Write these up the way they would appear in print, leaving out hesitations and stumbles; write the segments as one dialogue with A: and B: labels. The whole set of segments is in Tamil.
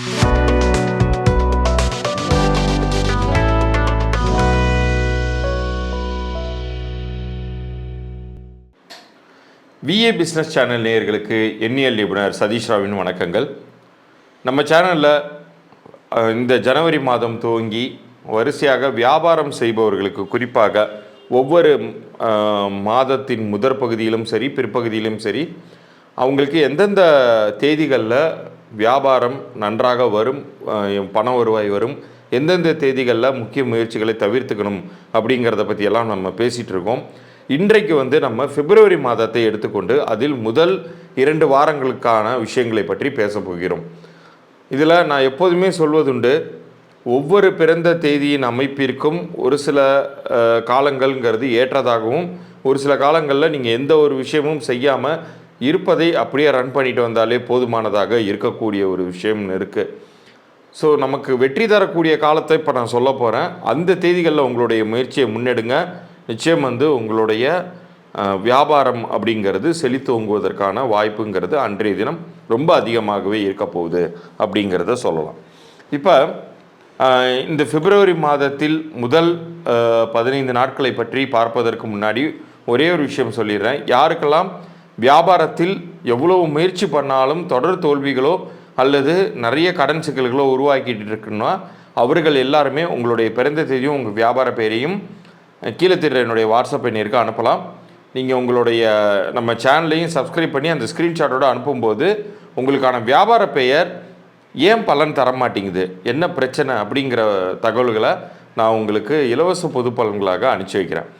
A: விஏ பிஸ்னஸ் சேனல் நேயர்களுக்கு எண்ணியல் நிபுணர் சதீஷ் ராவின் வணக்கங்கள். நம்ம சேனலில் இந்த ஜனவரி மாதம் துவங்கி வரிசையாக வியாபாரம் செய்பவர்களுக்கு, குறிப்பாக ஒவ்வொரு மாதத்தின் முதற் பகுதியிலும் சரி பிற்பகுதியிலும் சரி, அவங்களுக்கு எந்தெந்த தேதிகளில் வியாபாரம் நன்றாக வரும், பண வருவாய் வரும், எந்தெந்த தேதிகளில் முக்கிய முயற்சிகளை தவிர்த்துக்கணும் அப்படிங்கிறத பற்றியெல்லாம் நம்ம பேசிகிட்டு இருக்கோம். இன்றைக்கு நம்ம பிப்ரவரி மாதத்தை எடுத்துக்கொண்டு அதில் முதல் 2 வாரங்களுக்கான விஷயங்களை பற்றி பேச போகிறோம். இதில் நான் எப்போதுமே சொல்வதுண்டு, ஒவ்வொரு பிறந்த தேதியின் அமைப்பிற்கும் ஒரு சில காலங்கள்ங்கிறது ஏற்றதாகவும், ஒரு சில காலங்களில் நீங்கள் எந்த ஒரு விஷயமும் செய்யாமல் இருப்பதை அப்படியே ரன் பண்ணிட்டு வந்தாலே போதுமானதாக இருக்கக்கூடிய ஒரு விஷயம் இருக்குது. ஸோ நமக்கு வெற்றி தரக்கூடிய காலத்தை இப்போ நான் சொல்ல போகிறேன். அந்த தேதிகளில் உங்களுடைய முயற்சியை முன்னெடுங்க. நிச்சயம் உங்களுடைய வியாபாரம் அப்படிங்கிறது செழித்தோங்குவதற்கான வாய்ப்புங்கிறது அன்றைய தினம் ரொம்ப அதிகமாகவே இருக்க போகுது அப்படிங்கிறத சொல்லலாம். இப்போ இந்த பிப்ரவரி மாதத்தில் முதல் 15 நாட்களை பற்றி பார்ப்பதற்கு முன்னாடி ஒரே ஒரு விஷயம் சொல்லிடுறேன். யாருக்கெல்லாம் வியாபாரத்தில் எவ்வளவு முயற்சி பண்ணாலும் தொடர் தோல்விகளோ அல்லது நிறைய கடன் சிக்கல்களோ உருவாக்கிட்டு இருக்குன்னா, அவர்கள் எல்லாருமே உங்களுடைய பிறந்த தேதியும் உங்கள் வியாபார பெயரையும் கீழே தெரிகிற என்னுடைய வாட்ஸ்அப் எண்ணிற்கு அனுப்பலாம். நீங்கள் உங்களுடைய நம்ம சேனலையும் சப்ஸ்கிரைப் பண்ணி அந்த ஸ்க்ரீன்ஷாட்டோடு அனுப்பும்போது உங்களுக்கான வியாபார பெயர் ஏன் பலன் தர மாட்டேங்குது, என்ன பிரச்சனை அப்படிங்கிற தகவல்களை நான் உங்களுக்கு இலவச பொது பலன்களாக அனுப்பிச்சி வைக்கிறேன்.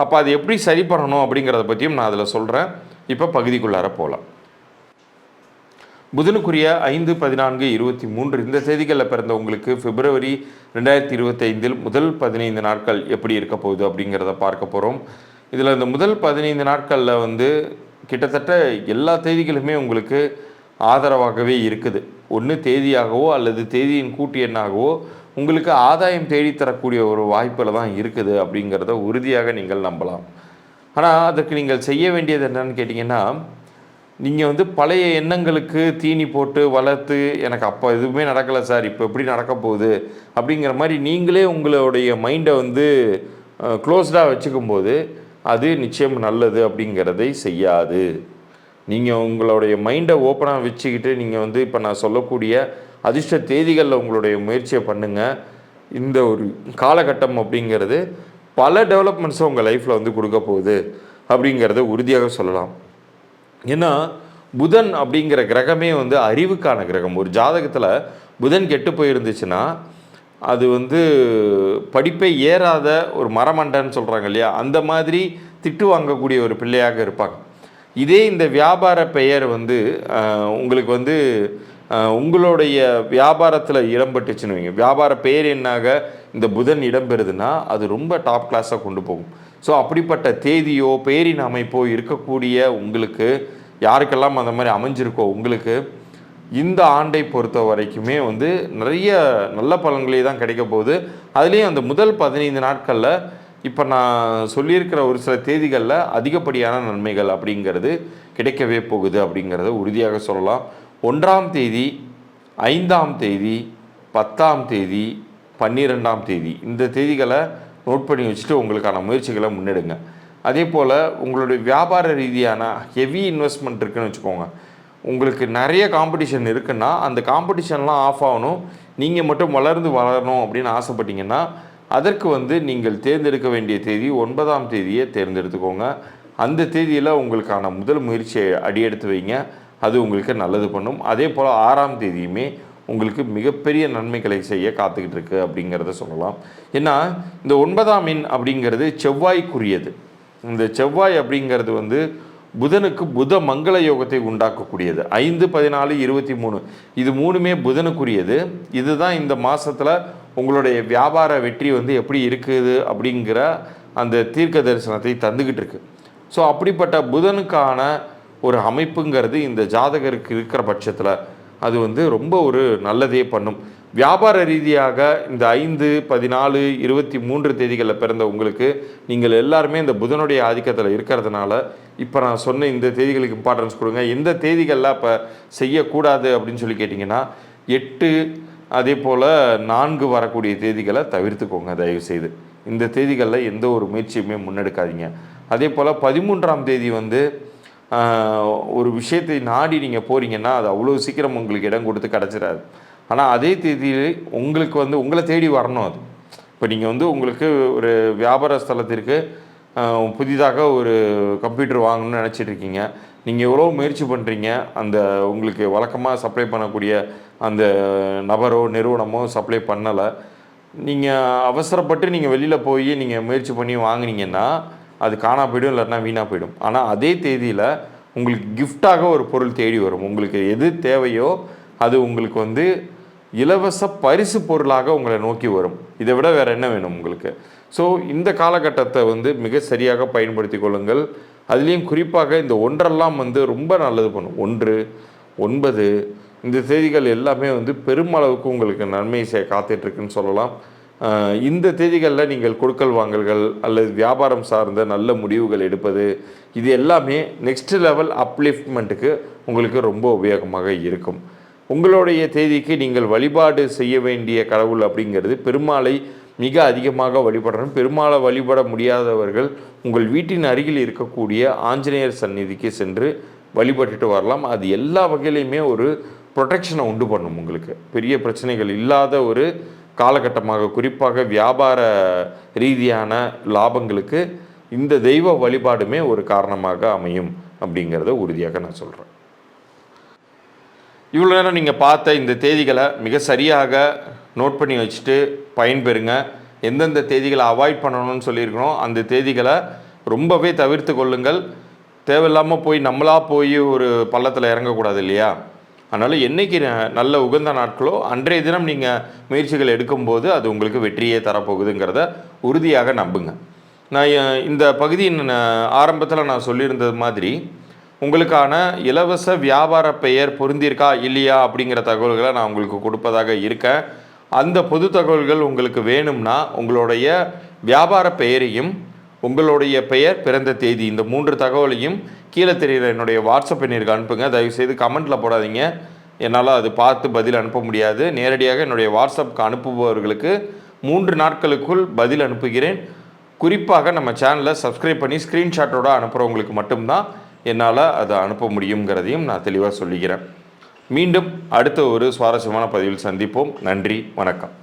A: அப்போ அது எப்படி சரி பண்ணணும் அப்படிங்கிறத பற்றியும் நான் அதில் சொல்கிறேன். இப்போ பகுதிக்குள்ளார போகலாம். புதனுக்குரிய 5, 14, 23 இந்த தேதிகளில் பிறந்த உங்களுக்கு பிப்ரவரி 2025 முதல் 15 நாட்கள் எப்படி இருக்க போகுது அப்படிங்கிறத பார்க்க போகிறோம். இதில் இந்த முதல் 15 நாட்களில் கிட்டத்தட்ட எல்லா தேதிகளுமே உங்களுக்கு ஆதரவாகவே இருக்குது. ஒன்று தேதியாகவோ அல்லது தேதியின் கூட்டு எண்ணாகவோ உங்களுக்கு ஆதாயம் தேடித்தரக்கூடிய ஒரு வாய்ப்பில் தான் இருக்குது அப்படிங்கிறத உறுதியாக நீங்கள் நம்பலாம். ஆனால் அதற்கு நீங்கள் செய்ய வேண்டியது என்னன்னு கேட்டிங்கன்னா, நீங்கள் பழைய எண்ணங்களுக்கு தீனி போட்டு வளர்த்து, எனக்கு அப்போ எதுவுமே நடக்கலை சார், இப்போ எப்படி நடக்க போகுது அப்படிங்கிற மாதிரி நீங்களே உங்களுடைய மைண்டை க்ளோஸ்டாக வச்சுக்கும்போது அது நிச்சயம் நல்லது அப்படிங்கிறதை செய்யாது. நீங்கள் உங்களுடைய மைண்டை ஓப்பனாக வச்சுக்கிட்டு நீங்கள் இப்போ நான் சொல்லக்கூடிய அதிர்ஷ்ட தேதிகளில் உங்களுடைய முயற்சியை பண்ணுங்கள். இந்த ஒரு காலகட்டம் அப்படிங்கிறது பல டெவலப்மெண்ட்ஸை உங்கள் லைஃப்பில் கொடுக்க போகுது அப்படிங்கிறத உறுதியாக சொல்லலாம். ஏன்னா புதன் அப்படிங்கிற கிரகமே அறிவுக்கான கிரகம். ஒரு ஜாதகத்தில் புதன் கெட்டு போயிருந்துச்சுன்னா அது படிப்பை ஏறாத ஒரு மரமண்டன்னு சொல்கிறாங்க இல்லையா, அந்த மாதிரி திட்டு வாங்கக்கூடிய ஒரு பிள்ளையாக இருப்பாங்க. இதே இந்த வியாபார பெயர் உங்களுக்கு உங்களுடைய வியாபாரத்தில் இடம்பெற்றுச்சுன்னு வைங்க, வியாபார பெயர் என்னாக இந்த புதன் இடம்பெறுதுன்னா அது ரொம்ப டாப் கிளாஸாக கொண்டு போகும். ஸோ அப்படிப்பட்ட தேதியோ பெயரின் அமைப்போ இருக்கக்கூடிய உங்களுக்கு, யாருக்கெல்லாம் அந்த மாதிரி அமைஞ்சிருக்கோ உங்களுக்கு, இந்த ஆண்டை பொறுத்த வரைக்குமே நிறைய நல்ல பலன்களே தான் கிடைக்க போகுது. அதுலேயும் அந்த முதல் 15 நாட்களில் இப்போ நான் சொல்லியிருக்கிற ஒரு சில தேதிகளில் அதிகப்படியான நன்மைகள் அப்படிங்கிறது கிடைக்கவே போகுது அப்படிங்கிறத உறுதியாக சொல்லலாம். 1ஆம் தேதி, 5ஆம் தேதி, 10ஆம் தேதி, 12ஆம் தேதி இந்த தேதிகளை நோட் பண்ணி வச்சுட்டு உங்களுக்கான முயற்சிகளை முன்னெடுங்க. அதே போல் உங்களுடைய வியாபார ரீதியான ஹெவி இன்வெஸ்ட்மெண்ட் இருக்குதுன்னு வச்சுக்கோங்க. உங்களுக்கு நிறைய காம்படிஷன் இருக்குன்னா அந்த காம்படிஷன்லாம் ஆஃப் ஆகணும், நீங்கள் மட்டும் வரணும் அப்படின்னு ஆசைப்பட்டீங்கன்னா அதற்கு நீங்கள் தேர்ந்தெடுக்க வேண்டிய தேதி 9ஆம் தேதியை தேர்ந்தெடுத்துக்கோங்க. அந்த தேதியில் உங்களுக்கான முதல் முயற்சியை அடியெடுத்து வைங்க. அது உங்களுக்கு நல்லது பண்ணும். அதே போல் 6ஆம் தேதியுமே உங்களுக்கு மிகப்பெரிய நன்மைகளை செய்ய காத்துக்கிட்டு இருக்குது அப்படிங்கிறத சொல்லலாம். ஏன்னா இந்த 9ஆம் எண் அப்படிங்கிறது செவ்வாய்க்குரியது. இந்த செவ்வாய் அப்படிங்கிறது புதனுக்கு புத மங்கள யோகத்தை உண்டாக்கக்கூடியது. 5, 14, 23 இது 3மே புதனுக்குரியது. இதுதான் இந்த மாதத்தில் உங்களுடைய வியாபார வெற்றி எப்படி இருக்குது அப்படிங்கிற அந்த தீர்க்க தரிசனத்தை தந்துக்கிட்டு இருக்கு. ஸோ அப்படிப்பட்ட புதனுக்கான ஒரு அமைப்புங்கிறது இந்த ஜாதகருக்கு இருக்கிற பட்சத்தில் அது ரொம்ப ஒரு நல்லதே பண்ணும். வியாபார ரீதியாக இந்த 5, 14, 23 தேதிகளில் பிறந்த உங்களுக்கு நீங்கள் எல்லாருமே இந்த புதனுடைய ஆதிக்கத்தில் இருக்கிறதுனால இப்போ நான் சொன்ன இந்த தேதிகளுக்கு இம்பார்ட்டன்ஸ் கொடுங்க. எந்த தேதிகளில் இப்போ செய்யக்கூடாது அப்படின்னு சொல்லி கேட்டிங்கன்னா, 8 அதே போல் 4 வரக்கூடிய தேதிகளை தவிர்த்துக்கோங்க தயவுசெய்து. இந்த தேதிகளில் எந்த ஒரு முயற்சியுமே முன்னெடுக்காதீங்க. அதே போல் 13ஆம் தேதி வந்து ஒரு விஷயத்தை நாடி நீங்கள் போகிறீங்கன்னா அது அவ்வளோ சீக்கிரம் உங்களுக்கு இடம் கொடுத்து கிடச்சிடாது. ஆனால் அதே தேதியில் உங்களுக்கு வந்து உங்களை தேடி வரணும் அது. இப்போ நீங்கள் வந்து உங்களுக்கு ஒரு வியாபார ஸ்தலத்திற்கு புதிதாக ஒரு கம்ப்யூட்டர் வாங்கணும்னு நினச்சிட்டு இருக்கீங்க. நீங்கள் எவ்வளோ முயற்சி பண்ணுறீங்க, அந்த உங்களுக்கு வழக்கமாக சப்ளை பண்ணக்கூடிய அந்த நபரோ நிறுவனமோ சப்ளை பண்ணலை. நீங்கள் அவசரப்பட்டு நீங்கள் வெளியில் போய் நீங்கள் முயற்சி பண்ணி வாங்கினீங்கன்னா அது காணா போய்டும், இல்லைன்னா வீணாக போயிடும். ஆனால் அதே தேதியில் உங்களுக்கு கிஃப்டாக ஒரு பொருள் தேடி வரும். உங்களுக்கு எது தேவையோ அது உங்களுக்கு வந்து இலவச பரிசு பொருளாக உங்களை நோக்கி வரும். இதை விட வேறு என்ன வேணும் உங்களுக்கு? ஸோ இந்த காலகட்டத்தை வந்து மிக சரியாக பயன்படுத்தி கொள்ளுங்கள். அதுலேயும் குறிப்பாக இந்த 1 வந்து ரொம்ப நல்லது பண்ணும். 1, 9 இந்த தேதிகள் எல்லாமே வந்து பெருமளவுக்கு உங்களுக்கு நன்மை காத்துட்ருக்குன்னு சொல்லலாம். இந்த தேதிகளில் நீங்கள் கொடுக்கல் வாங்கல்கள் அல்லது வியாபாரம் சார்ந்த நல்ல முடிவுகள் எடுப்பது, இது எல்லாமே நெக்ஸ்ட் லெவல் அப்லிஃப்ட்மெண்ட்டுக்கு உங்களுக்கு ரொம்ப உபயோகமாக இருக்கும். உங்களுடைய தேதிக்கு நீங்கள் வழிபாடு செய்ய வேண்டிய கடவுள் அப்படிங்கிறது பெருமாளை மிக அதிகமாக வழிபடணும். பெருமாளை வழிபட முடியாதவர்கள் உங்கள் வீட்டின் அருகில் இருக்கக்கூடிய ஆஞ்சநேயர் சந்நிதிக்கு சென்று வழிபட்டுட்டு வரலாம். அது எல்லா வகையிலையுமே ஒரு ப்ரொடெக்ஷனை உண்டு பண்ணும். உங்களுக்கு பெரிய பிரச்சனைகள் இல்லாத ஒரு காலகட்டமாக, குறிப்பாக வியாபார ரீதியான லாபங்களுக்கு இந்த தெய்வ வழிபாடுமே ஒரு காரணமாக அமையும் அப்படிங்கிறத உறுதியாக நான் சொல்கிறேன். இவ்வளோ நேரம் நீங்கள் பார்த்த இந்த தேதிகளை மிக சரியாக நோட் பண்ணி வச்சுட்டு பயன்பெறுங்க. எந்தெந்த தேதிகளை அவாய்ட் பண்ணணும்னு சொல்லியிருக்கணும் அந்த தேதிகளை ரொம்பவே தவிர்த்து கொள்ளுங்கள். தேவையில்லாமல் போய் நம்மளாக போய் ஒரு பள்ளத்தில் இறங்கக்கூடாது இல்லையா? அதனால் என்றைக்கு நல்ல உகந்த நாட்களோ அன்றைய தினம் நீங்கள் முயற்சிகள் எடுக்கும்போது அது உங்களுக்கு வெற்றியே தரப்போகுதுங்கிறத உறுதியாக நம்புங்க. நான் இந்த பகுதியின் ஆரம்பத்தில் நான் சொல்லியிருந்தது மாதிரி உங்களுக்கான இலவச வியாபார பெயர் பொருந்திருக்கா இல்லையா அப்படிங்கிற தகவல்களை நான் உங்களுக்கு கொடுப்பதாக இருக்கேன். அந்த பொது தகவல்கள் உங்களுக்கு வேணும்னா உங்களுடைய வியாபார பெயரையும் உங்களுடைய பெயர், பிறந்த தேதி, இந்த 3 தகவலையும் கீழே தெரிகிற என்னுடைய வாட்ஸ்அப் எண்ணிற்கு அனுப்புங்க. தயவுசெய்து கமெண்ட்டில் போடாதீங்க, என்னால் அது பார்த்து பதில் அனுப்ப முடியாது. நேரடியாக என்னுடைய வாட்ஸ்அப்புக்கு அனுப்புபவர்களுக்கு 3 நாட்களுக்குள் பதில் அனுப்புகிறேன். குறிப்பாக நம்ம சேனலை சப்ஸ்கிரைப் பண்ணி ஸ்க்ரீன்ஷாட்டோடு அனுப்புகிறவங்களுக்கு மட்டும்தான் என்னால் அதை அனுப்ப முடியுங்கிறதையும் நான் தெளிவாக சொல்லிக்கிறேன். மீண்டும் அடுத்த ஒரு சுவாரஸ்யமான பதிவில் சந்திப்போம். நன்றி, வணக்கம்.